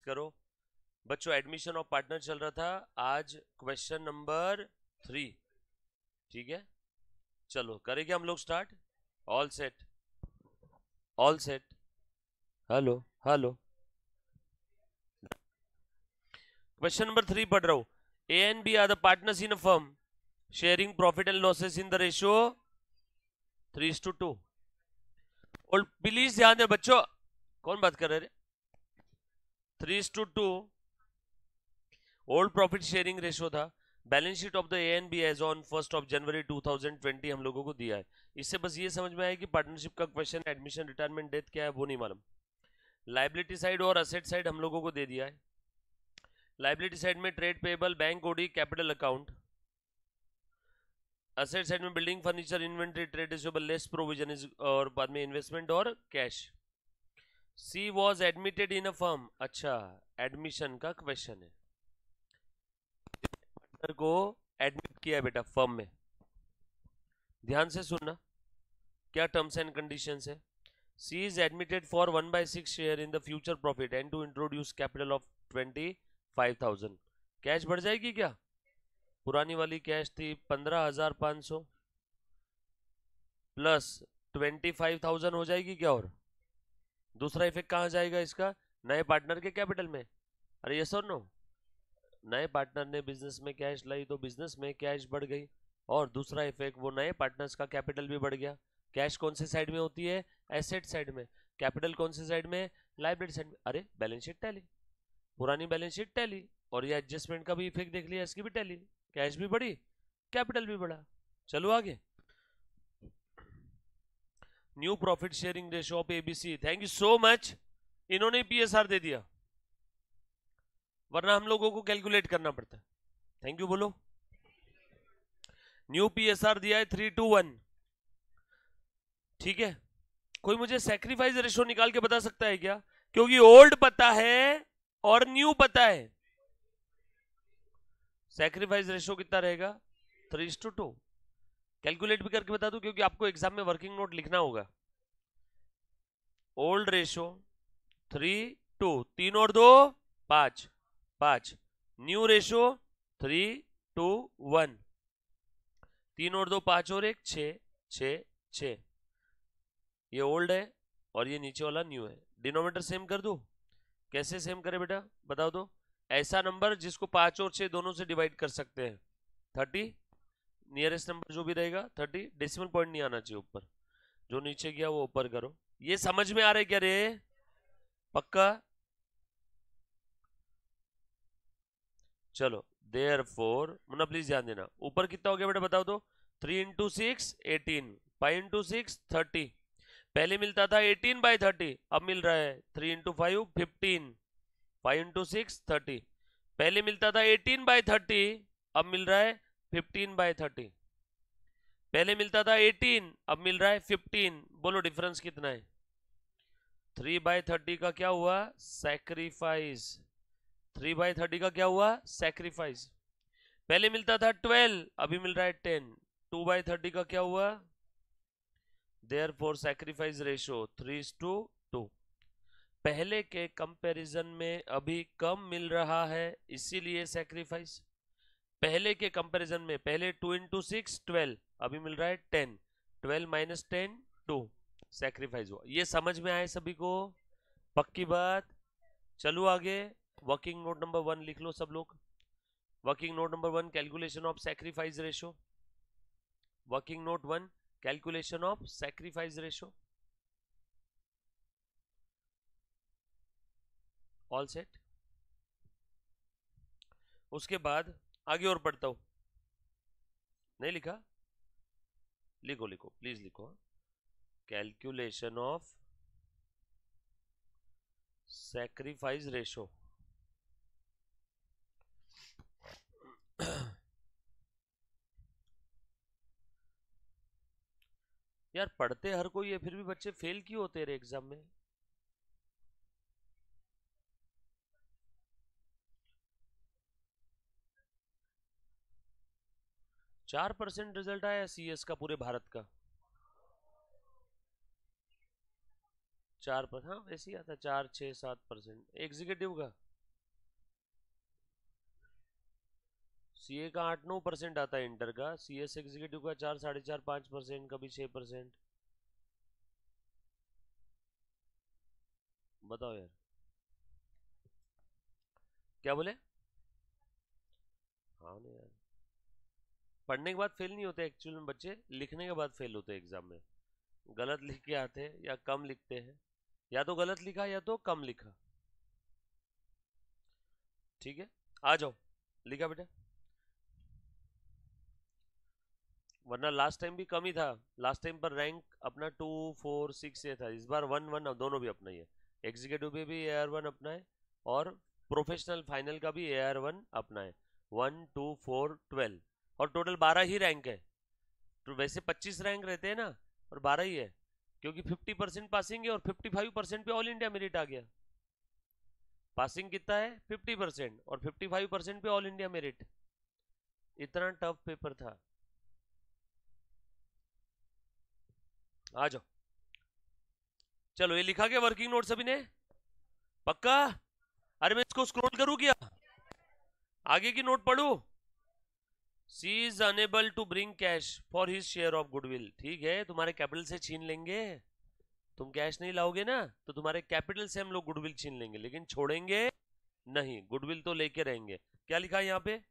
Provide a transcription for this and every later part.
करो बच्चों। Admission of partner चल रहा था, आज क्वेश्चन नंबर 3। ठीक है, चलो करेंगे हम लोग start. All set, all set. Hello hello. Question number 3 पढ़ रहा हूं। A and B are the partners in a firm sharing profit and losses in the ratio 3:2। और प्लीज ध्यान दे बच्चों, कौन बात कर रहे हैं? 3:2 ओल्ड प्रॉफिट शेयरिंग रेशियो था। Balance sheet of the A and B as on 1 January 2020 हम लोगों को दिया है। इससे बस ये समझ में आया कि पार्टनरशिप का क्वेश्चन, एडमिशन, रिटायरमेंट, डेथ क्या है वो नहीं मालूम। लाइबिलिटी साइड और असेट साइड हम लोगों को दे दिया है। लाइबिलिटी साइड में trade payable, bank OD, capital account. Asset side में building, furniture, inventory, trade receivable, less provision और बाद में इन्वेस्टमेंट और cash. C was admitted in a firm. अच्छा, एडमिशन का क्वेश्चन है। पार्टनर को एडमिट किया है बेटा फर्म में। ध्यान से सुनना क्या टर्म्स एंड कंडीशंस है। C is admitted for 1/6 share in the future profit and to introduce capital of 25,000। Cash बढ़ जाएगी क्या? पुरानी वाली कैश थी 15,500 प्लस 25,000 हो जाएगी क्या? और दूसरा इफेक्ट कहां जाएगा इसका? नए पार्टनर के कैपिटल में। अरे यस और नो? नए पार्टनर ने बिजनेस में कैश लाई तो बिजनेस में कैश बढ़ गई। और दूसरा इफेक्ट, वो नए पार्टनर्स का कैपिटल भी बढ़ गया। कैश कौन से साइड में होती है? एसेट साइड में। कैपिटल कौन से साइड में? लाइबिलिटी साइड में। अरे बैलेंस शीट टैली, पुरानी बैलेंस शीट टैली, और ये एडजस्टमेंट का भी इफेक्ट देख लिया, इसकी भी टैली। कैश भी बढ़ी, कैपिटल भी बढ़ा। चलो आगे। New profit sharing ratio of ABC. Thank you so much, इन्होंने पीएसआर दे दिया, वरना हम लोगों को कैलकुलेट करना पड़ता है। थैंक यू बोलो। न्यू पीएसआर दिया है 3:1। ठीक है, कोई मुझे सैक्रिफाइस रेशियो निकाल के बता सकता है क्या? क्योंकि ओल्ड पता है और न्यू पता है। सैक्रिफाइस रेशियो कितना रहेगा? 3:2। कैलकुलेट भी करके बता दूं, क्योंकि आपको एग्जाम में वर्किंग नोट लिखना होगा। ओल्ड रेशियो 3:2, 3 और 2 5, 5। न्यू रेशियो 3:1, 3 और 2 5 और 1 6, 6, 6। ये ओल्ड है और ये नीचे वाला न्यू है। डिनोमिनेटर सेम कर दो। कैसे सेम करे बेटा बताओ तो? ऐसा नंबर जिसको 5 और 6 दोनों से डिवाइड कर सकते हैं। 30, नियरेस्ट नंबर जो भी रहेगा 30। डेसिमल पॉइंट नहीं आना चाहिए ऊपर, जो नीचे गया वो ऊपर करो। ये समझ में आ रहा है क्या रे? पक्का? चलो देयरफॉर, मुन्ना प्लीज ध्यान देना। ऊपर कितना हो गया बेटा बताओ तो? 3 × 6 18, 5 × 6 30। पहले मिलता था 18/30, अब मिल रहा है 3 × 5 15, 5 × 6 30। पहले मिलता था 18/30, अब मिल रहा है 15/30। पहले मिलता था 18, अब मिल रहा है 15। बोलो डिफरेंस कितना है? 3/30 का क्या हुआ? सैक्रिफाइस। 3/30 का क्या हुआ? सैक्रिफाइस। पहले मिलता था 12, अभी मिल रहा है 10। 2/30 का क्या हुआ? Therefore sacrifice ratio 3:2। पहले के कंपैरिजन में अभी कम मिल रहा है, इसीलिए सैक्रिफाइस। पहले के कंपैरिजन में पहले 2 × 6 12, अभी मिल रहा है 10। 12 - 10 2, सैक्रिफाइस हुआ। ये समझ में आए सभी को? पक्की बात? चलो आगे। वर्किंग नोट नंबर 1 लिख लो सब लोग। Working note number 1, calculation of sacrifice ratio. Working note 1, calculation of sacrifice ratio. All set. उसके बाद आगे और पढ़ता हूं। नहीं लिखा? लिखो लिखो प्लीज लिखो। Calculation of sacrifice ratio. यार पढ़ते हर कोई है, फिर भी बच्चे फेल क्यों होते रहे एग्जाम में? चार % रिजल्ट आया सीएस का पूरे भारत का। 4%, हाँ वैसे ही आता है 4, 6, 7%। एग्जीक्यूटिव का सीए का 8-9% आता है इंटर का, सीएस एग्जीक्यूटिव का 4, 4.5, 5%, कभी 6%। बताओ यार, क्या बोले? हाँ नहीं यार, पढ़ने के बाद फेल नहीं होते एक्चुअल में बच्चे, लिखने के बाद फेल होते हैं एग्जाम में। गलत लिख के आते हैं या कम लिखते हैं, या तो गलत लिखा या तो कम लिखा। ठीक है, आ जाओ, लिखा बेटा। वरना लास्ट टाइम भी कम ही था, लास्ट टाइम पर रैंक अपना 2, 4, 6 ये था। इस बार 1, 1 दोनों भी अपना ही है। एग्जीक्यूटिव में भी AR1 अपना है, और प्रोफेशनल फाइनल का भी AR1 अपना है। 1, 2, 4, 12, और टोटल 12 ही रैंक है। तो वैसे 25 रैंक रहते हैं ना, और 12 ही है, क्योंकि 50% पासिंग है और 55% पे ऑल इंडिया मेरिट आ गया। पासिंग कितना है? 50%, और 55% पे ऑल इंडिया मेरिट। इतना टफ पेपर था। आ जाओ, चलो ये लिखा गया वर्किंग नोट सभी ने? पक्का? अरे मैं इसको स्क्रॉल करूं क्या? आगे की नोट पढ़ू? C is unable to bring cash for his share of goodwill. ठीक है, तुम्हारे कैपिटल से छीन लेंगे। तुम कैश नहीं लाओगे ना, तो तुम्हारे कैपिटल से हम लोग गुडविल छीन लेंगे, लेकिन छोड़ेंगे नहीं, गुडविल तो लेके रहेंगे। क्या लिखा है यहाँ पे?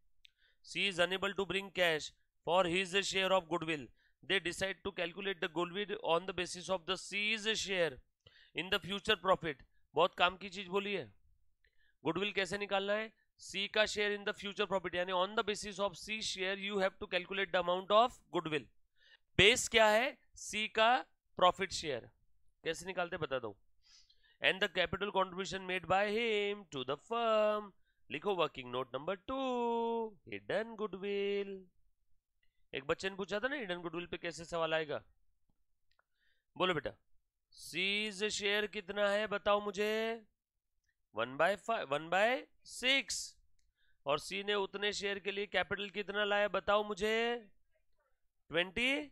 C is unable to bring cash for his share of goodwill. They decide to calculate the goodwill on the basis of the C's share in the future profit. बहुत काम की चीज बोली है। गुडविल कैसे निकालना है? सी का share in the future profit, यानी on the basis of C share you have to calculate the amount of goodwill. Base क्या है? सी का प्रॉफिट शेयर। कैसे निकालते बता दो। And the capital contribution made by him to the firm. लिखो working note number 2, hidden goodwill. एक बच्चे ने पूछा था ना हिडन गुडविल पे कैसे सवाल आएगा। बोलो बेटा, सीज शेयर कितना है बताओ मुझे? 1/6। और सी ने उतने शेयर के लिए कैपिटल कितना लाया बताओ मुझे? 20।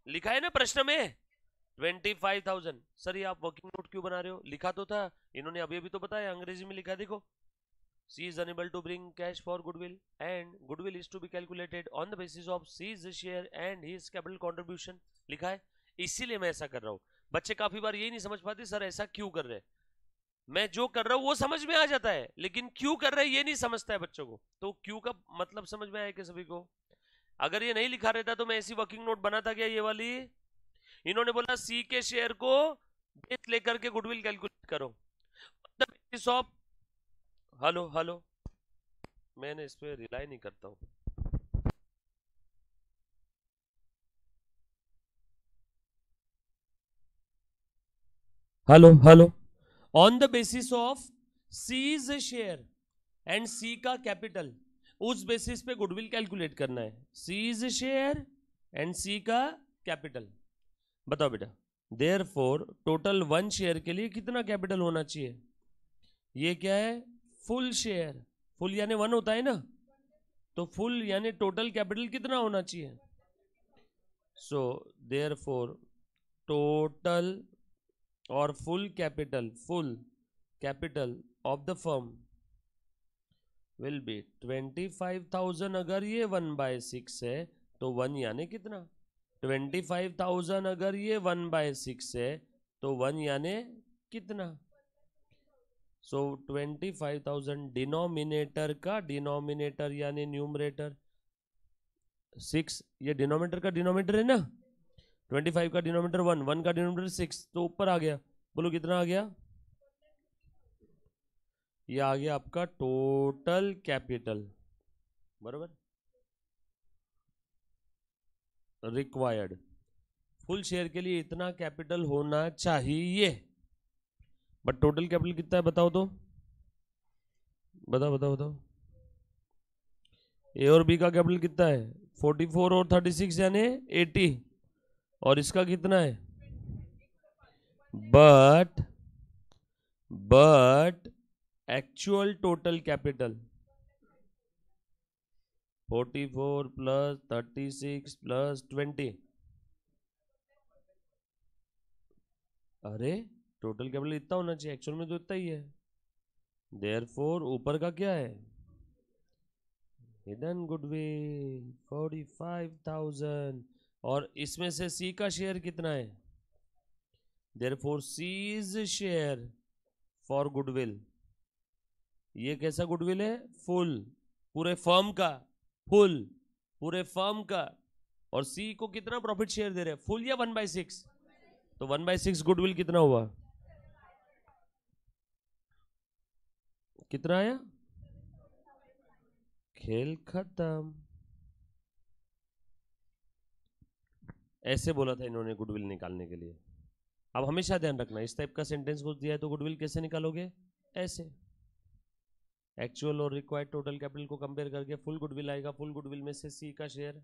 लिखा है ना प्रश्न में 25,000। सर ये आप वर्किंग नोट क्यों बना रहे हो? लिखा तो था, इन्होंने अभी अभी तो बताया, अंग्रेजी में लिखा देखो। C is unable to bring cash for goodwill and goodwill is to be calculated on the basis of C's share and his capital contribution. लिखा है, इसीलिए मैं ऐसा कर रहा हूँ। बच्चे काफी बार यही नहीं समझ पाते, सर ऐसा क्यों कर रहे हैं। मैं जो कर रहा हूँ वो समझ में आ जाता है, लेकिन क्यों कर रहे हैं ये नहीं समझता है बच्चों को। तो क्यों का मतलब समझ में आया कि सभी को? अगर ये नहीं लिखा रहता तो मैं ऐसी वर्किंग नोट बनाता क्या ये वाली? इन्होंने बोला सी के शेयर को बेस लेकर के गुडविल कैलकुलेट करो। ऑफ हेलो हेलो, मैंने इस पे रिलाई नहीं करता हूँ। Hello hello, on the basis of C's share and C का कैपिटल, उस बेसिस पे गुडविल कैलकुलेट करना है। सीज शेयर एंड सी का कैपिटल। बताओ बेटा, देयरफॉर टोटल 1 शेयर के लिए कितना कैपिटल होना चाहिए? ये क्या है? Full share. फुल यानी 1 होता है ना, तो फुल यानी टोटल कैपिटल कितना होना चाहिए? सो देयरफॉर टोटल और full capital of the firm will be 25,000। अगर ये 1/6 है तो 1 यानी कितना? 25,000 अगर ये 1/6 है तो 1 यानी कितना? सो 25,000 डिनोमिनेटर का डिनोमिनेटर यानी न्यूमरेटर 6, ये डिनोमिनेटर का डिनोमिनेटर है ना। 25 का डिनोमिनेटर 1, 1 का डिनोमिनेटर 6, तो ऊपर आ गया। बोलो कितना आ गया? ये आ गया आपका टोटल कैपिटल, बराबर। रिक्वायर्ड फुल शेयर के लिए इतना कैपिटल होना चाहिए, बट टोटल कैपिटल कितना है बताओ तो? बताओ बताओ बताओ। ए और बी का कैपिटल कितना है? 44 और 36 यानी 80, और इसका कितना है? But actual total capital 44 plus 36 plus 20। अरे टोटल कैपिटल इतना होना चाहिए, एक्चुअल में तो इतना ही है। देयरफॉर ऊपर का क्या है? हिडन गुडविल 45,000 और इसमें से सी का शेयर कितना है? Therefore C's share for goodwill, ये कैसा गुडविल है? फुल, पूरे फर्म का, फुल पूरे फर्म का। और सी को कितना प्रॉफिट शेयर दे रहे हैं? फुल या 1/6? तो 1/6 गुडविल कितना हुआ? कितना आया? खेल खत्म। ऐसे बोला था इन्होंने गुडविल निकालने के लिए। अब हमेशा ध्यान रखना, इस टाइप का सेंटेंस कुछ दिया है तो गुडविल कैसे निकालोगे? ऐसे, एक्चुअल और रिक्वायर्ड टोटल कैपिटल को कंपेयर करके फुल गुडविल आएगा, फुल गुडविल में से सी का शेयर,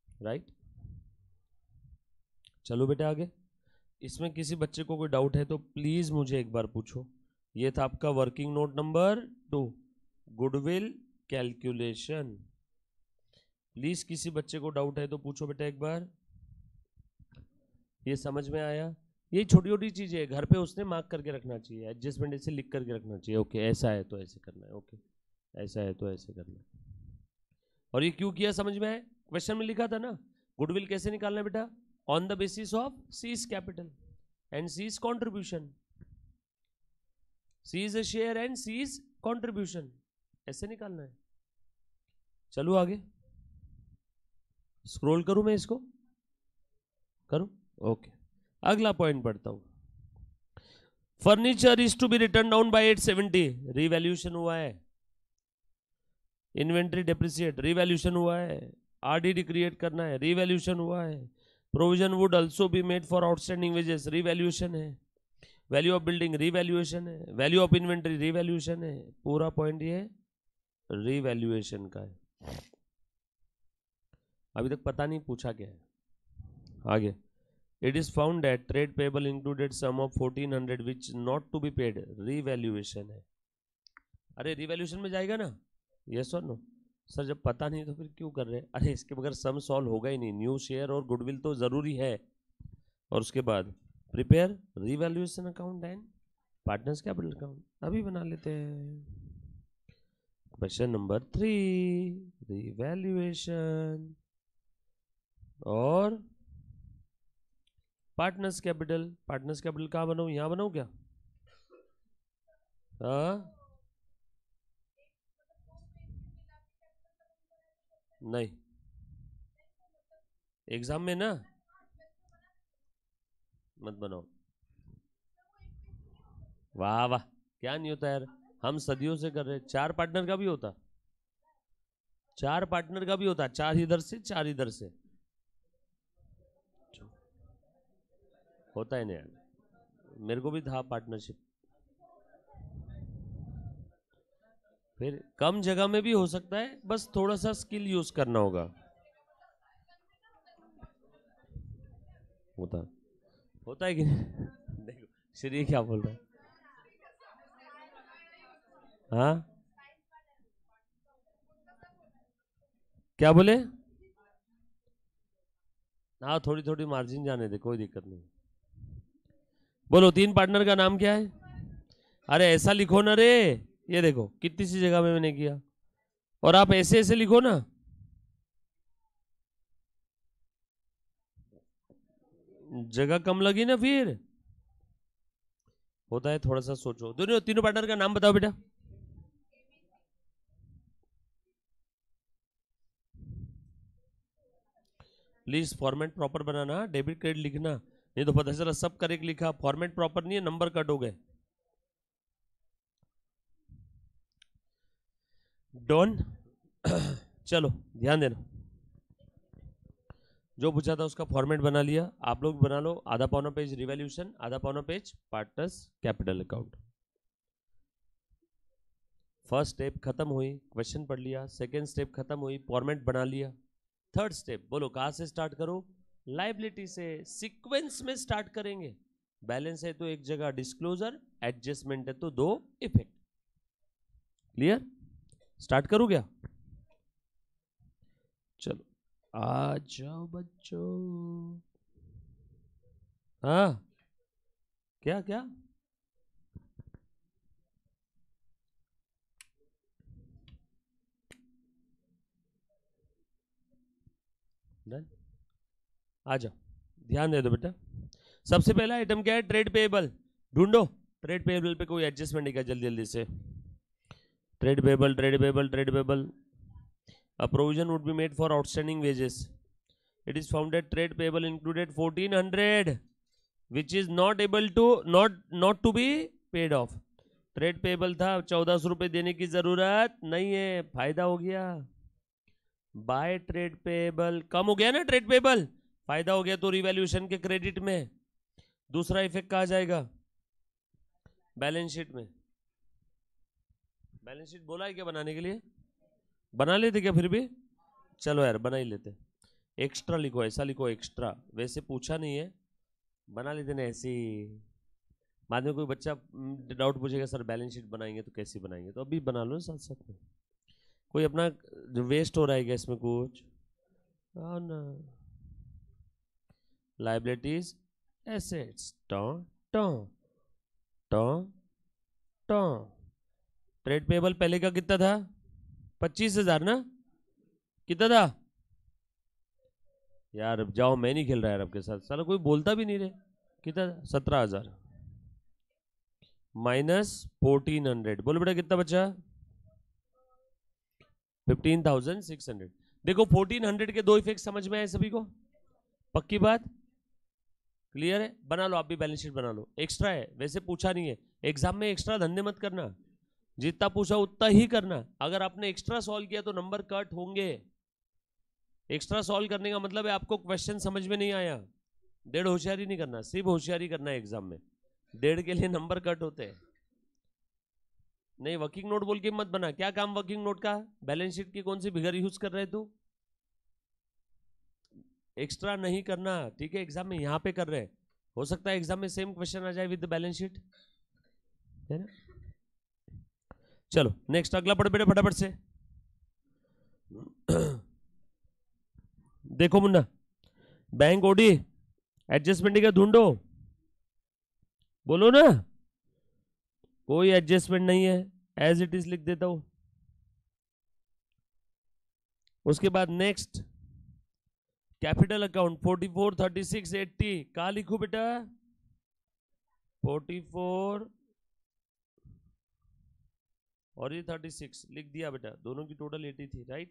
राइट। चलो बेटा आगे। इसमें किसी बच्चे को कोई डाउट है तो प्लीज मुझे एक बार पूछो। ये था आपका working note number 2, goodwill calculation. Please किसी बच्चे को डाउट है तो पूछो बेटा एक बार। ये समझ में आया? ये छोटी छोटी चीजें घर पे उसने मार्क करके रखना चाहिए, एडजस्टमेंट ऐसे लिख करके रखना चाहिए। ओके ऐसा है तो ऐसे करना है, ओके ऐसा है तो ऐसे करना है। और ये क्यों किया समझ में आया? क्वेश्चन में लिखा था ना, गुडविल कैसे निकालना है बेटा? On the basis of C's capital and C's contribution, C's share and C's contribution, ऐसे निकालना है। चलो आगे, स्क्रॉल करूं मैं इसको? करूं? ओके अगला पॉइंट पढ़ता हूं। Furniture is to be written down by 870, revaluation हुआ है। इन्वेंट्री डेप्रिसिएट, रिवैल्यूएशन हुआ है। आरडीडी क्रिएट करना है, रिवैल्यूएशन हुआ है। Provision would also be made for outstanding wages, revaluation है। वैल्यू ऑफ बिल्डिंग रिवैल्यूएशन है। वैल्यू ऑफ इन्वेंट्री रिवैल्यूएशन है। पूरा पॉइंट ये रिवैल्यूएशन का है। अभी तक पता नहीं पूछा क्या है। आगे, it is found that trade payable included sum of 1400 which not to be paid, revaluation है। अरे रिवैल्यूएशन में जाएगा ना? यस और नो? सर जब पता नहीं तो फिर क्यों कर रहे हैं? अरे इसके बगैर सम सॉल्व होगा ही नहीं। न्यू शेयर और गुडविल तो जरूरी है। और उसके बाद prepare revaluation account and partners capital account. अभी बना लेते हैं। क्वेश्चन नंबर 3, रिवैल्यूएशन और पार्टनर्स कैपिटल। पार्टनर्स कैपिटल कहाँ बनाऊं? यहां बनाऊं क्या? नहीं, एग्जाम में ना मत बनाओ। वाह वाह, क्या नहीं होता यार, हम सदियों से कर रहे। 4 पार्टनर का भी होता, 4 पार्टनर का भी होता, 4 इधर से 4 इधर से होता है ना यार। मेरे को भी था पार्टनरशिप। फिर कम जगह में भी हो सकता है, बस थोड़ा सा स्किल यूज करना होगा। होता है कि नहीं? देखो श्री क्या बोल रहा है। हाँ क्या बोले? हाँ थोड़ी थोड़ी मार्जिन जाने दे, कोई दिक्कत नहीं। बोलो 3 पार्टनर का नाम क्या है? अरे ऐसा लिखो ना रे, ये देखो कितनी सी जगह में मैंने किया। और आप ऐसे ऐसे लिखो ना, जगह कम लगी ना फिर। होता है, थोड़ा सा सोचो। दोनों तीनों पार्टनर का नाम बताओ बेटा। Please format proper banana, debit credit लिखना, नहीं तो पता चला सब करेक्ट लिखा, फॉर्मेट प्रॉपर नहीं है, नंबर कट हो गए। डॉन चलो ध्यान देना, जो पूछा था उसका फॉर्मेट बना लिया। आप लोग बना लो, आधा पौना पेज रिवैल्यूएशन, आधा पौना page partners capital account. First step खत्म हुई, क्वेश्चन पढ़ लिया। सेकेंड स्टेप खत्म हुई, फॉर्मेट बना लिया। थर्ड स्टेप बोलो कहां से स्टार्ट करो? लाइबिलिटी से। सीक्वेंस में स्टार्ट करेंगे। बैलेंस है तो एक जगह डिस्क्लोजर, एडजस्टमेंट है तो 2 इफेक्ट। क्लियर? स्टार्ट करूं क्या? चलो आ जाओ बच्चों। हाँ क्या क्या? डन। आ जाओ, ध्यान दे दो बेटा। सबसे पहला आइटम क्या है? Trade payable. ढूंढो ट्रेड पेएबल पे कोई एडजस्टमेंट नहीं किया, जल्दी जल्दी से। Trade payable, trade payable, trade payable. A provision would be made for outstanding wages. It is found that trade payable included 1400, which is not to be paid off. Trade payable था, 1400 रुपए देने की जरूरत नहीं है, फायदा हो गया। बाय ट्रेड पेएबल कम हो गया ना, ट्रेड पेएबल फायदा हो गया, तो रिवैल्यूएशन के क्रेडिट में। दूसरा इफेक्ट कहा जाएगा बैलेंस शीट में। बैलेंस शीट बोला है क्या बनाने के लिए? बना लेते क्या फिर भी? चलो यार बना ही लेते। एक्स्ट्रा लिखो, ऐसा लिखो एक्स्ट्रा, वैसे पूछा नहीं है, बना लेते ना ऐसे। बाद में कोई बच्चा डाउट पूछेगा सर बैलेंस शीट बनाएंगे तो कैसी बनाएंगे, तो अभी बना लो साथ साथ में। कोई अपना जो वेस्ट हो रहा है क्या इसमें कुछ? हाँ ना। लाइबिलिटीज, एसेट्स, टॉ ट्रेड पेएबल पहले का कितना था? 25,000 ना? कितना था यार? जाओ, मैं नहीं खेल रहा यार आपके साथ, साला कोई बोलता भी नहीं रहे। कितना? 17,000 माइनस 1400, बोलो बेटा कितना बचा? 15,600। देखो 1400 के दो इफेक्ट समझ में आए सभी को? पक्की बात, क्लियर है? बना लो आप भी, बैलेंस शीट बना लो। एक्स्ट्रा है, वैसे पूछा नहीं है एग्जाम में, एक्स्ट्रा धंधे मत करना, जितना पूछा उतना ही करना। अगर आपने एक्स्ट्रा सॉल्व किया तो नंबर कट होंगे। एक्स्ट्रा सॉल्व करने का मतलब है आपको क्वेश्चन समझ में नहीं आया, डेढ़ होशियारी नहीं करना, सिर्फ होशियारी करना है एग्जाम में। डेढ़ के लिए नंबर कट होते हैं। नहीं, वर्किंग नोट बोल के मत बना। क्या काम वर्किंग नोट का? बैलेंस शीट की कौन सी फिगर यूज कर रहे तू? एक्स्ट्रा नहीं करना, ठीक है? एग्जाम में यहाँ पे कर रहे हैं, हो सकता है एग्जाम में सेम क्वेश्चन आ जाए विद बैलेंस शीट, है ना? चलो नेक्स्ट, अगला पढ़ बेटे फटाफट से। देखो मुन्ना, बैंक ओडी एडजस्टमेंट का ढूंढो, बोलो ना। कोई एडजस्टमेंट नहीं है, एज इट इज लिख देता हूं। उसके बाद नेक्स्ट कैपिटल अकाउंट 44, 36, 80 कहा लिखू बेटा? 44 और ये 36 लिख दिया बेटा, दोनों की टोटल 80 थी, राइट?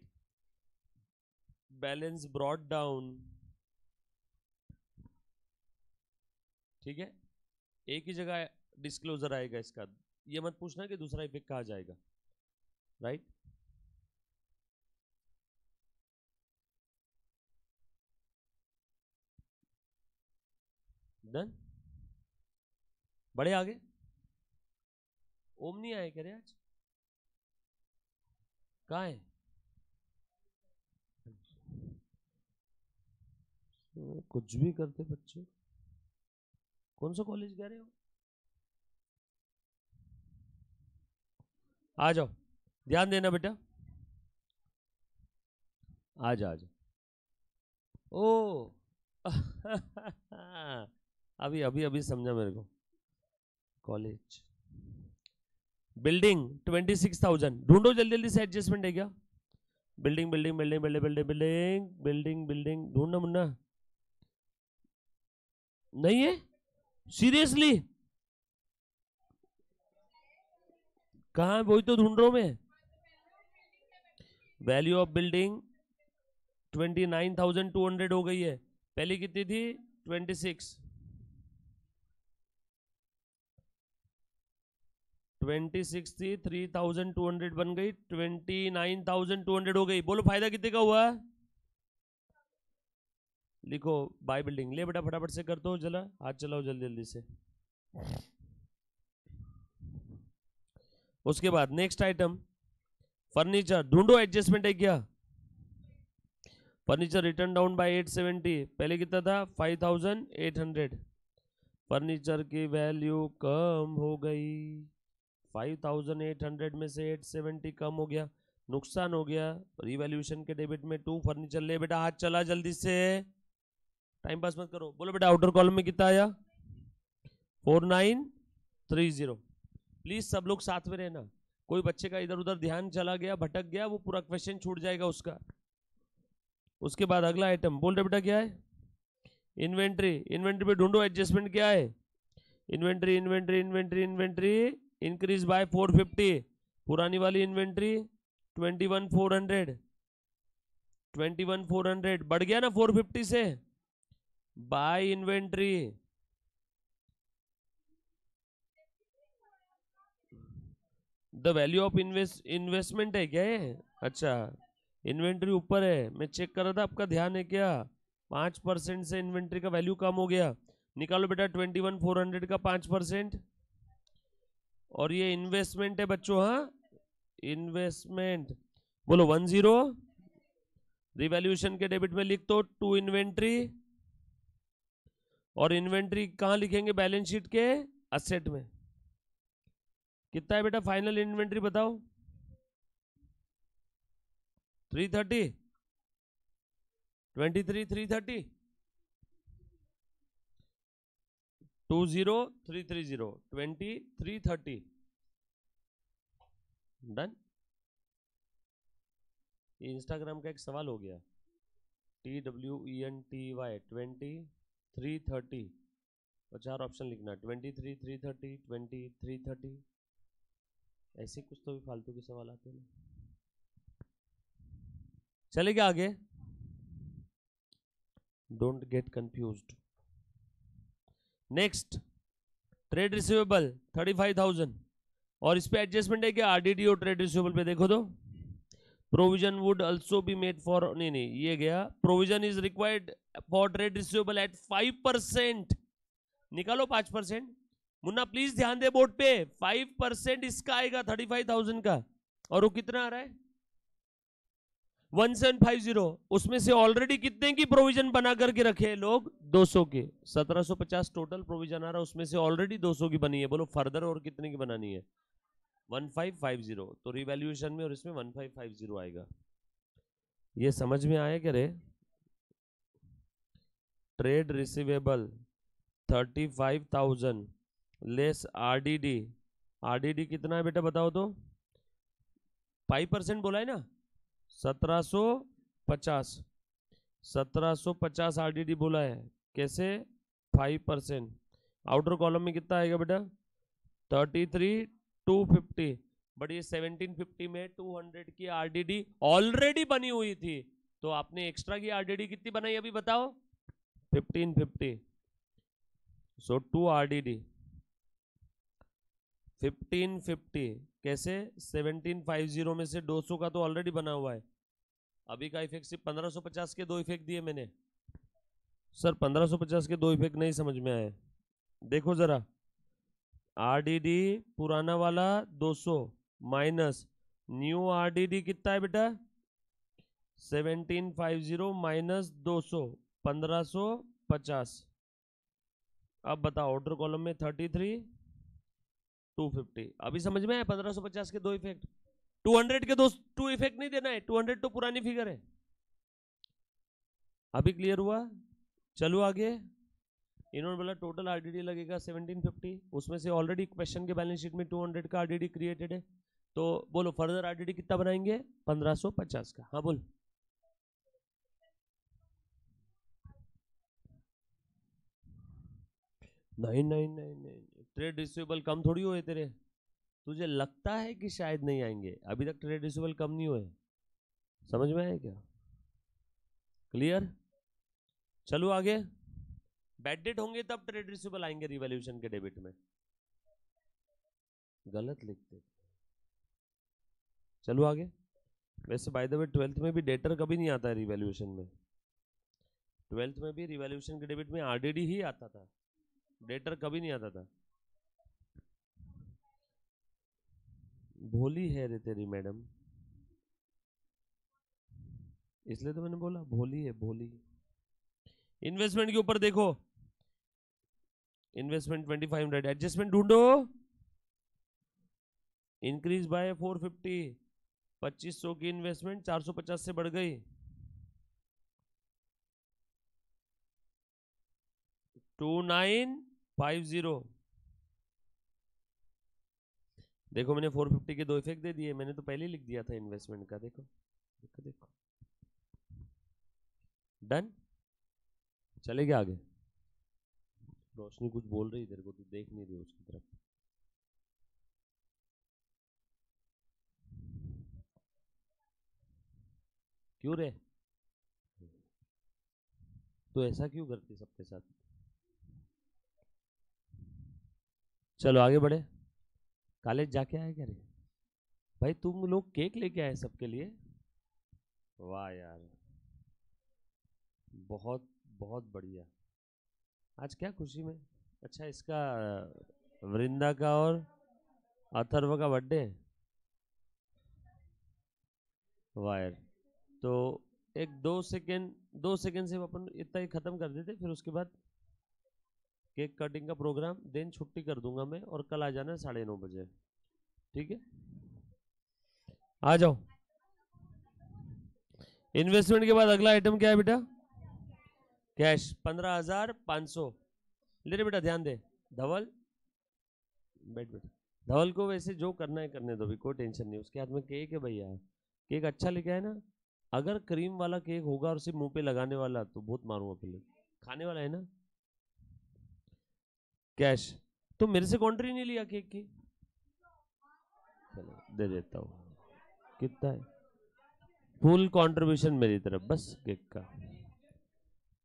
बैलेंस ब्रॉट डाउन, ठीक है? एक ही जगह डिस्क्लोजर आएगा इसका, ये मत पूछना कि दूसरा इफेक्ट कहा जाएगा, राइट? डन। बड़े आगे। ओम नहीं आए क्या रे आज? कहाँ है? कुछ भी करते बच्चे। कौन सा कॉलेज कह रहे हो? आ जाओ, ध्यान देना बेटा, आ जा, आ जा। ओ अभी अभी अभी समझा मेरे को। कॉलेज बिल्डिंग 26,000, ढूंढो जल्दी जल्दी से, एडजस्टमेंट है क्या? Building building building building building building building building ढूंढना मुन्ना। नहीं है? सीरियसली? कहाँ? वही तो ढूंढ रहा हूं मैं। वैल्यू ऑफ बिल्डिंग 29,200 हो गई है, पहले कितनी थी? 26 थी, 3,200 बन गई, 29,200 हो गई। बोलो फायदा कितने का हुआ? लिखो बाय बिल्डिंग। ले बेटा फटाफट से कर दो, जला हाथ चलाओ जल्दी जल्दी से। उसके बाद नेक्स्ट आइटम फर्नीचर, ढूंढो एडजस्टमेंट है क्या? फर्नीचर रिटर्न डाउन बाय 870, पहले कितना था? 5,800। फर्नीचर की वैल्यू कम हो गई, 5,800 में से 870 कम हो गया, नुकसान हो गया। रिवैल्यूएशन के डेबिट में 2 फर्नीचर। ले बेटा हाथ चला जल्दी से, टाइम पास मत करो। बोलो बेटा आउटर कॉलम में कितना आया? 4930। प्लीज सब लोग साथ में रहना, कोई बच्चे का इधर उधर ध्यान चला गया, भटक गया, वो पूरा क्वेश्चन छूट जाएगा उसका। उसके बाद अगला आइटम बोल रहे बेटा क्या है, इन्वेंट्री। इन्वेंट्री पे ढूंढो एडजस्टमेंट क्या है, inventory inventory inventory inventory increase by 450, पुरानी वाली इन्वेंट्री 21,400, 21,400 बढ़ गया ना 450 से, by inventory the value of investment है क्या है, अच्छा इन्वेंट्री ऊपर है, मैं चेक कर रहा था आपका ध्यान है क्या, 5% से इन्वेंट्री का वैल्यू कम हो गया, निकालो बेटा 21,400 का 5%, और ये इन्वेस्टमेंट है बच्चों, हाँ इन्वेस्टमेंट, बोलो 10, रिवैल्यूएशन के डेबिट में लिख दो टू इन्वेंट्री, और इन्वेंट्री कहां लिखेंगे, बैलेंस शीट के असेट में। कितना है बेटा फाइनल इन्वेंट्री बताओ, 330, 23,330, 20,330, 2330 डन। इंस्टाग्राम का एक सवाल हो गया, TWENTY 2330 और 4 ऑप्शन लिखना, 23,330, 23,330, ऐसे कुछ तो भी फालतू के सवाल आते हैं। चलेगा आगे, don't get confused. Next trade receivable 35,000, और इस पे एडजस्टमेंट है क्या, आरडीडी और ट्रेड रिसीवेबल पे देखो तो, provision would also be made for, नहीं ये गया, provision is required for trade receivable at 5%, निकालो 5%, मुन्ना प्लीज ध्यान दे बोर्ड पे, 5% इसका आएगा 35,000 का, और वो कितना आ रहा है 1750, उसमें से ऑलरेडी कितने की प्रोविजन बना करके रखे हैं लोग, 200 के, 1750 टोटल प्रोविजन आ रहा है, उसमें से ऑलरेडी 200 की बनी है, बोलो फर्दर और कितने की बनानी है, 1550, तो रिवैल्यूएशन में और इसमें 1550 आएगा। ये समझ में आया क्या रे, trade receivable 35,000 less RDD, RDD कितना है बेटा बताओ तो, 5% बोला है ना, 1750, 1750 आरडीडी बोला है, कैसे 5%, आउटर कॉलम में कितना आएगा बेटा 33,250, बट ये 1750 में 200 की आरडीडी ऑलरेडी बनी हुई थी, तो आपने एक्स्ट्रा की आरडीडी कितनी बनाई अभी बताओ, 1550, सो 2 आरडीडी 1550, कैसे 1750 में से 200 का तो ऑलरेडी बना हुआ है, अभी का इफेक्ट सिर्फ 1550 के 2 इफेक्ट दिए मैंने, सर 1550 के 2 इफेक्ट नहीं समझ में आए, देखो जरा, आरडीडी पुराना वाला 200 माइनस न्यू आरडीडी कितना है बेटा 1750 माइनस 200, 1550, अब बताओ ऑर्डर कॉलम में 33,250, अभी समझ में आया 1550 के 2 इफेक्ट, 200 के 2 इफेक्ट नहीं देना है, 200 तो पुरानी फिगर है, अभी क्लियर हुआ, चलो आगे, इन्होंने बोला टोटल आरडीडी लगेगा 1750, उसमें से ऑलरेडी क्वेश्चन के बैलेंस शीट में 200 का आरडीडी क्रिएटेड है, तो बोलो फर्दर आरडीडी कितना बनाएंगे 1550 का, हाँ बोल, नहीं नहीं नहीं नहीं, ट्रेड रिसीवेबल कम थोड़ी हुए तेरे, तुझे लगता है कि शायद नहीं आएंगे, अभी तक ट्रेड रिसीवेबल कम नहीं हुए, समझ में आया क्या, क्लियर, चलो आगे, बैड डेट होंगे तब ट्रेड रिसीवेबल आएंगे रिवैल्यूएशन के डेबिट में, गलत लिखते, चलो आगे, वैसे बाय द वे 12th में भी डेटर कभी नहीं आता है रिवैल्यूएशन में, 12th में भी रिवैल्यूएशन के डेबिट में आरडीडी ही आता था, डेटर कभी नहीं आता था, भोली है रे तेरी मैडम, इसलिए तो मैंने बोला भोली है भोली। इन्वेस्टमेंट के ऊपर देखो, इन्वेस्टमेंट 2500, एडजस्टमेंट ढूंढो, इंक्रीज बाय 450, 2500 की इन्वेस्टमेंट 450 से बढ़ गई, 2950, देखो मैंने 450 के 2 इफेक्ट दे दिए, मैंने तो पहले ही लिख दिया था इन्वेस्टमेंट का, देखो देखो देखो, डन, चलेगा आगे। रोशनी कुछ बोल रही तेरे को, तू देख नहीं रही उसकी तरफ। क्यों रे, तो ऐसा क्यों करती सबके साथ? चलो आगे बढ़े। कॉलेज जाके आए क्या रे भाई? तुम लोग केक लेके आए सबके लिए? वाह यार, बहुत बहुत बढ़िया। आज क्या खुशी में? अच्छा, इसका वृंदा का और अथर्व का बर्थडे। वाह यार, तो एक 2 सेकेंड से अपन इतना ही खत्म कर देते, फिर उसके बाद केक कटिंग का प्रोग्राम, देन छुट्टी कर दूंगा मैं, और कल आ जाना 9:30 बजे, ठीक है? आ जाओ। इन्वेस्टमेंट के बाद अगला आइटम क्या है बेटा? कैश 15,500। ले रे बेटा, ध्यान दे। धवल, बैठ बेटा। धवल को वैसे जो करना है करने दो भी, कोई टेंशन नहीं। उसके हाथ में केक है भैया, केक अच्छा लेके आए ना। अगर क्रीम वाला केक होगा और सिर्फ मुंह पे लगाने वाला तो बहुत मारूंगा पहले। खाने वाला है ना? कैश तो मेरे से कॉन्ट्री नहीं लिया केक की? चलो दे देता हूँ। कितना है? फुल कंट्रीब्यूशन मेरी तरफ, बस केक का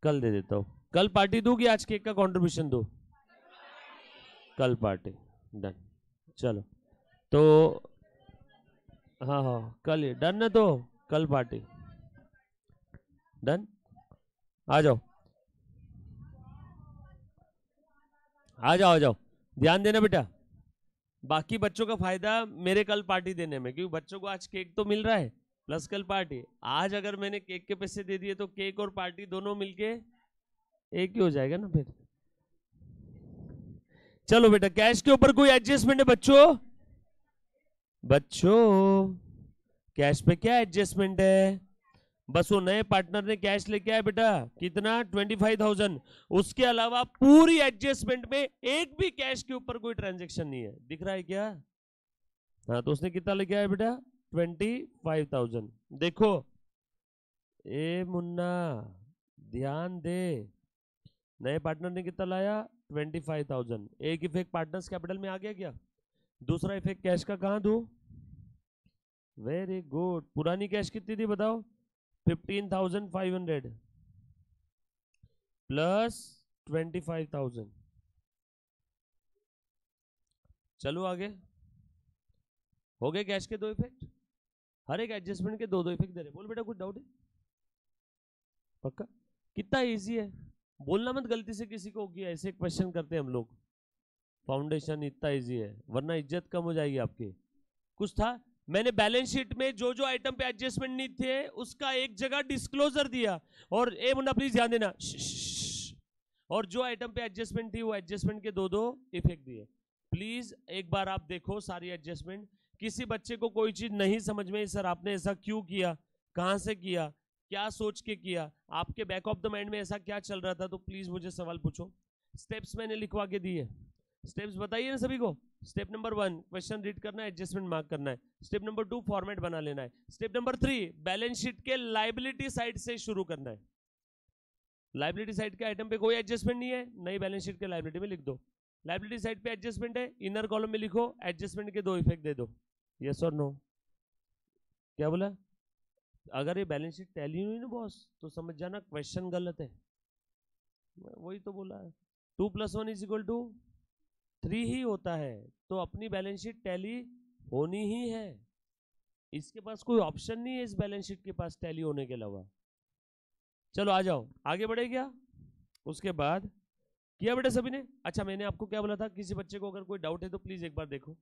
कल दे देता हूँ। कल पार्टी दूँ कि आज केक का कंट्रीब्यूशन दूँ? कल पार्टी, डन। चलो तो हाँ हाँ, कल ही डन है, तो कल पार्टी डन। आ जाओ आ जाओ आ जाओ, ध्यान देना बेटा। बाकी बच्चों का फायदा मेरे कल पार्टी देने में, क्योंकि बच्चों को आज केक तो मिल रहा है प्लस कल पार्टी। आज अगर मैंने केक के पैसे दे दिए तो केक और पार्टी दोनों मिलके एक ही हो जाएगा ना फिर। चलो बेटा, कैश के ऊपर कोई एडजस्टमेंट है बच्चों? बच्चों कैश पे क्या एडजस्टमेंट है? बस वो नए पार्टनर ने कैश लेके आया बेटा, कितना? 25,000। उसके अलावा पूरी एडजस्टमेंट में एक भी कैश के ऊपर कोई ट्रांजेक्शन नहीं है, दिख रहा है क्या? हाँ, तो उसने कितना लेके आया बेटा? 25,000। देखो ए मुन्ना, ध्यान दे, नए पार्टनर ने कितना लाया? 25,000। एक इफेक्ट पार्टनर्स कैपिटल में आ गया क्या? दूसरा इफेक्ट कैश का कहां दू? Very good. पुरानी कैश कितनी थी बताओ? 15,500 प्लस 25,000। चलो आगे। हो गए कैश के दो इफेक्ट। हर एक एडजस्टमेंट के दो दो इफेक्ट दे रहे। बोल बेटा, कुछ डाउट है? पक्का? कितना इजी है, बोलना मत गलती से किसी को कि ऐसे क्वेश्चन करते हैं हम लोग। फाउंडेशन इतना इजी है, वरना इज्जत कम हो जाएगी आपकी। कुछ था, मैंने बैलेंस शीट में जो जो आइटम पे एडजस्टमेंट नहीं थे उसका एक जगह डिस्क्लोजर दिया, और ए मुन्ना प्लीज ध्यान देना, और जो आइटम पे एडजस्टमेंट थी वो एडजस्टमेंट के दो दो इफेक्ट दिए। प्लीज एक बार आप देखो सारी एडजस्टमेंट। किसी बच्चे को कोई चीज नहीं समझ में, सर आपने ऐसा क्यों किया, कहां से किया, क्या सोच के किया, आपके बैक ऑफ द माइंड में ऐसा क्या चल रहा था, तो प्लीज मुझे सवाल पूछो। स्टेप्स मैंने लिखवा के दिए, स्टेप्स बताइए ना सभी को। स्टेप नंबर 1 क्वेश्चन रीड करना है, एडजस्टमेंट मार्क करना है। स्टेप नंबर 2 फॉर्मेट बना लेना है। स्टेप नंबर 3 बैलेंस शीट के लाइबिलिटी साइड से शुरू करना है। लाइबिलिटी साइड के आइटम पे कोई एडजस्टमेंट नहीं है, नई बैलेंस शीट के लाइबिलिटी में लिख दो। लाइबिलिटी साइड पे एडजस्टमेंट है, इनर कॉलम में लिखो एडजस्टमेंट के दो इफेक्ट दे दो। यस और नो? क्या बोला? अगर ये बैलेंस शीट टैली हुई ना बॉस, तो समझ जाना क्वेश्चन गलत है। वही तो बोला है, 2 + 1 = 3 ही होता है, तो अपनी बैलेंस शीट टैली होनी ही है। इसके पास कोई ऑप्शन नहीं है इस बैलेंस शीट के पास टैली होने के अलावा। चलो आ जाओ, आगे बढ़े क्या? उसके बाद किया बेटा सभी ने? अच्छा, मैंने आपको क्या बोला था, किसी बच्चे को अगर कोई डाउट है तो प्लीज एक बार देखो,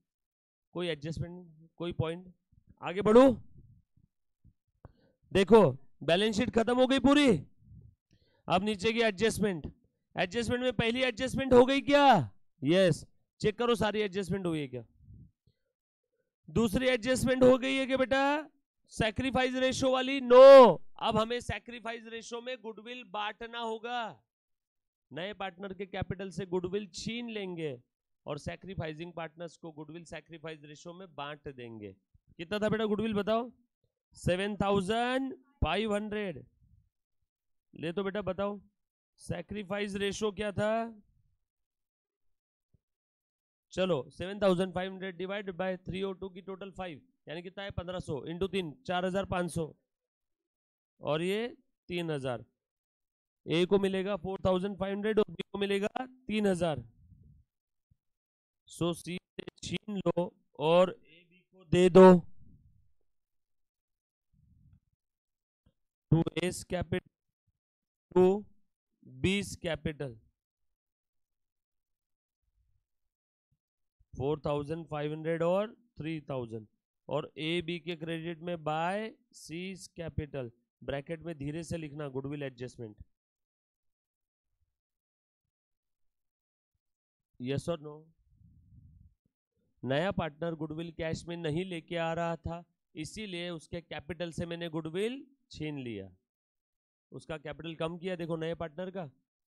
कोई एडजस्टमेंट कोई पॉइंट। आगे बढ़ो, देखो बैलेंस शीट खत्म हो गई पूरी। अब नीचे की एडजस्टमेंट, एडजस्टमेंट में पहली एडजस्टमेंट हो गई क्या? यस। चेक करो सारी एडजस्टमेंट हुई है क्या? दूसरी एडजस्टमेंट हो गई है क्या बेटा? सैक्रिफाइस रेशो वाली? नो। अब हमें सैक्रिफाइस रेशो में गुडविल बांटना होगा। नए पार्टनर के कैपिटल से गुडविल छीन लेंगे और सैक्रिफाइसिंग पार्टनर्स को गुडविल सैक्रिफाइस रेशो में बांट देंगे। कितना था बेटा गुडविल बताओ? 7,500। ले तो बेटा बताओ, सैक्रिफाइस रेशो क्या था? चलो 7500 डिवाइड बाय 302 की टोटल 5 यानी कितना है 1500 इंटू 3 4500 और ये 3000। ए को मिलेगा 4500 और बी को मिलेगा 3000। सो सी से छीन लो और ए बी को दे दो। To A's capital to B's capital 4500 और 3000 और ए बी के क्रेडिट में बाय सी कैपिटल ब्रैकेट में धीरे से लिखना गुडविल एडजस्टमेंट। यस और नो? नया पार्टनर गुडविल कैश में नहीं लेके आ रहा था, इसीलिए उसके कैपिटल से मैंने गुडविल छीन लिया, उसका कैपिटल कम किया देखो नए पार्टनर का,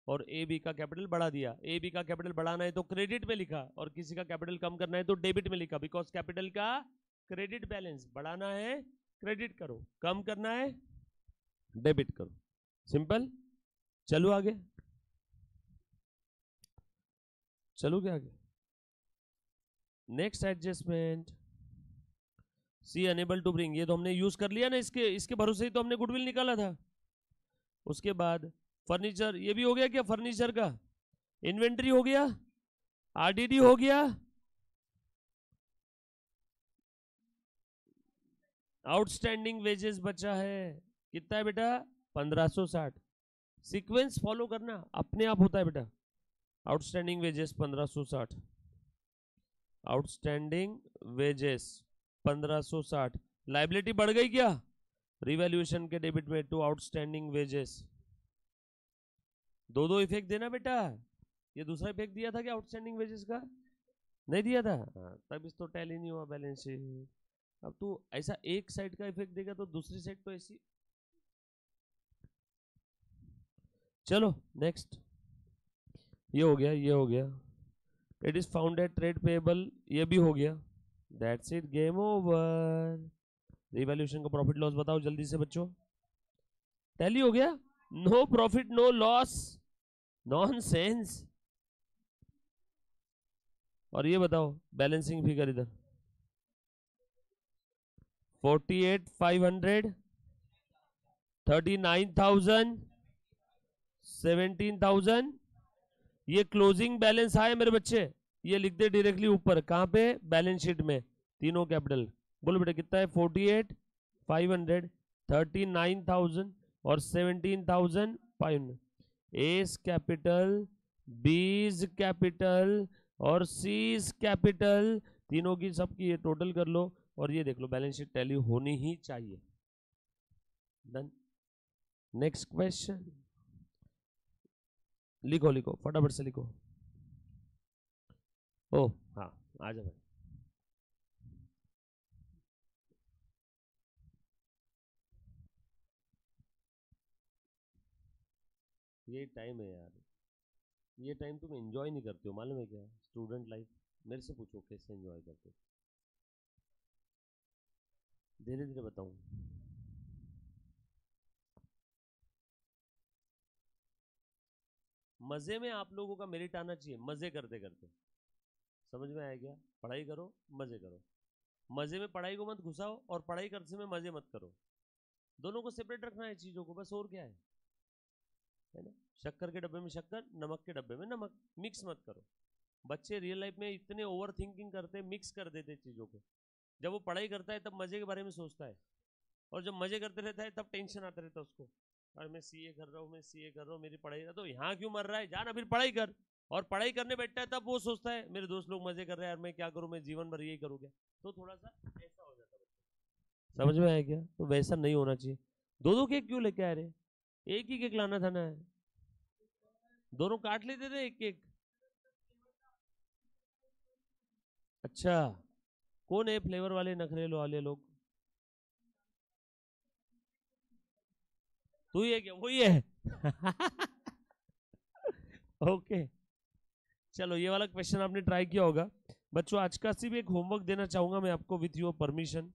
और ए बी का कैपिटल बढ़ा दिया। ए बी का कैपिटल बढ़ाना है तो क्रेडिट में लिखा और किसी का कैपिटल कम करना है तो डेबिट में लिखा, बिकॉज कैपिटल का क्रेडिट बैलेंस बढ़ाना है क्रेडिट करो, कम करना है डेबिट करो, सिंपल। चलो आगे, चलो क्या आगे। Next adjustment C unable to bring, ये तो हमने यूज कर लिया ना, इसके भरोसे ही तो हमने गुडविल निकाला था। उसके बाद फर्नीचर, ये भी हो गया क्या? फर्नीचर का इन्वेंट्री हो गया, आरडीडी हो गया, आउटस्टैंडिंग वेजेस बचा है कितना है बेटा? 1560। सीक्वेंस फॉलो करना अपने आप होता है बेटा। Outstanding wages 1560, outstanding wages 1560। Liability बढ़ गई क्या? रिवैल्यूएशन के डेबिट में टू आउटस्टैंडिंग वेजेस। दो दो इफेक्ट देना बेटा। ये दूसरा इफेक्ट दिया था क्या आउटस्टैंडिंग वेजेस का? नहीं दिया था, तब इस तो टैली नहीं हुआ बैलेंस शीट। अब तू ऐसा एक साइड का इफेक्ट देगा तो दूसरी साइड तो ऐसी। चलो नेक्स्ट, ये हो गया, ये हो गया। It is found at trade payable, ये भी हो गया। That's it, game over. Revaluation का प्रॉफिट लॉस बताओ जल्दी से बच्चों। टैली हो गया, no profit no loss, nonsense. और ये बताओ बैलेंसिंग फिगर इधर 48,500, 39,000, 17,000। ये क्लोजिंग बैलेंस आए मेरे बच्चे, ये लिख दे डायरेक्टली ऊपर। कहां पे? बैलेंस शीट में, तीनों कैपिटल। बोलो बेटा कितना है? 48,500, 39,000 और 17,500। एस कैपिटल, बीज कैपिटल और सीज कैपिटल, तीनों की सबकी ये टोटल कर लो और ये देख लो बैलेंस शीट टैली होनी ही चाहिए। डन। नेक्स्ट क्वेश्चन, लिखो लिखो फटाफट से लिखो। ओ हाँ, आ जाओ भाई। ये टाइम है यार, ये टाइम तुम एंजॉय नहीं करते हो, मालूम है क्या? Student life. मेरे से पूछो कैसे एंजॉय करते हो, धीरे धीरे बताऊं। मजे में आप लोगों का मेरिट आना चाहिए, मजे करते करते। समझ में आया क्या? पढ़ाई करो, मजे करो। मजे में पढ़ाई को मत घुसाओ और पढ़ाई करते में मजे मत करो। दोनों को सेपरेट रखना है चीजों को, बस और क्या है ना? शक्कर के डब्बे में शक्कर, नमक के डब्बे में नमक, मिक्स मत करो। बच्चे रियल लाइफ में इतने ओवर थिंकिंग करते, मिक्स कर देते चीजों को। जब वो पढ़ाई करता है तब मजे के बारे में सोचता है, और जब मजे करते रहता है तब टेंशन आता रहता है उसको। अरे मैं सीए कर रहा हूँ, मैं सीए कर रहा हूँ, मेरी पढ़ाई, तो यहाँ क्यों मर रहा है, जाना फिर पढ़ाई कर। और पढ़ाई करने बैठता है तब वो सोचता है मेरे दोस्त लोग मजे कर रहे हैं यार, मैं क्या करूँ, मैं जीवन भर यही करूँगा। तो थोड़ा सा ऐसा हो जाता है। समझ में आया क्या? तो वैसा नहीं होना चाहिए। दो दो केक क्यों लेके आ रहे? एक ही केक लाना था ना, दोनों काट लेते थे एक केक। अच्छा, कौन है फ्लेवर वाले नखरे वाले लोग? तू ही है क्या? वही है। ओके चलो, ये वाला क्वेश्चन आपने ट्राई किया होगा बच्चों। आज का सिर्फ एक होमवर्क देना चाहूंगा मैं आपको with your permission.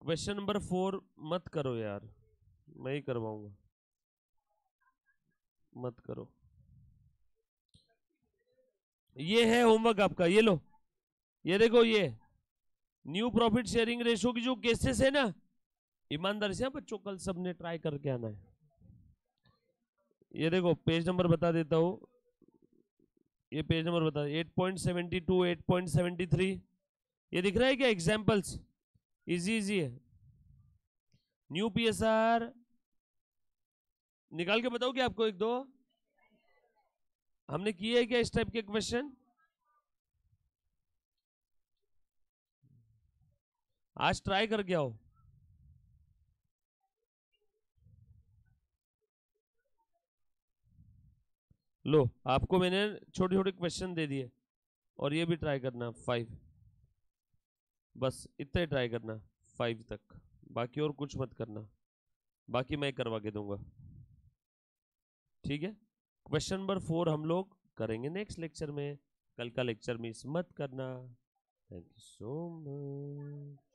Question number 4 मत करो यार, मैं ही करवाऊंगा, मत करो। ये है होमवर्क आपका, ये लो, ये देखो, ये न्यू प्रॉफिट शेयरिंग रेशो की जो केसेस है ना, ईमानदारी से बच्चों कल सबने ट्राई करके आना है। ये देखो पेज नंबर बता देता हूं, ये पेज नंबर बता, 8.72, 8.73, ये दिख रहा है क्या? एग्जाम्पल्स इजी इजी है। न्यू पीएसआर निकाल के बताओ क्या आपको? एक दो हमने किए है क्या इस टाइप के क्वेश्चन? आज ट्राई करके आओ। लो आपको मैंने छोटे छोटे क्वेश्चन दे दिए, और ये भी ट्राई करना 5, बस इतना ही ट्राई करना 5 तक, बाकी और कुछ मत करना, बाकी मैं करवा के दूंगा, ठीक है? क्वेश्चन नंबर 4 हम लोग करेंगे नेक्स्ट लेक्चर में, कल का लेक्चर मिस मत करना। Thank you so much.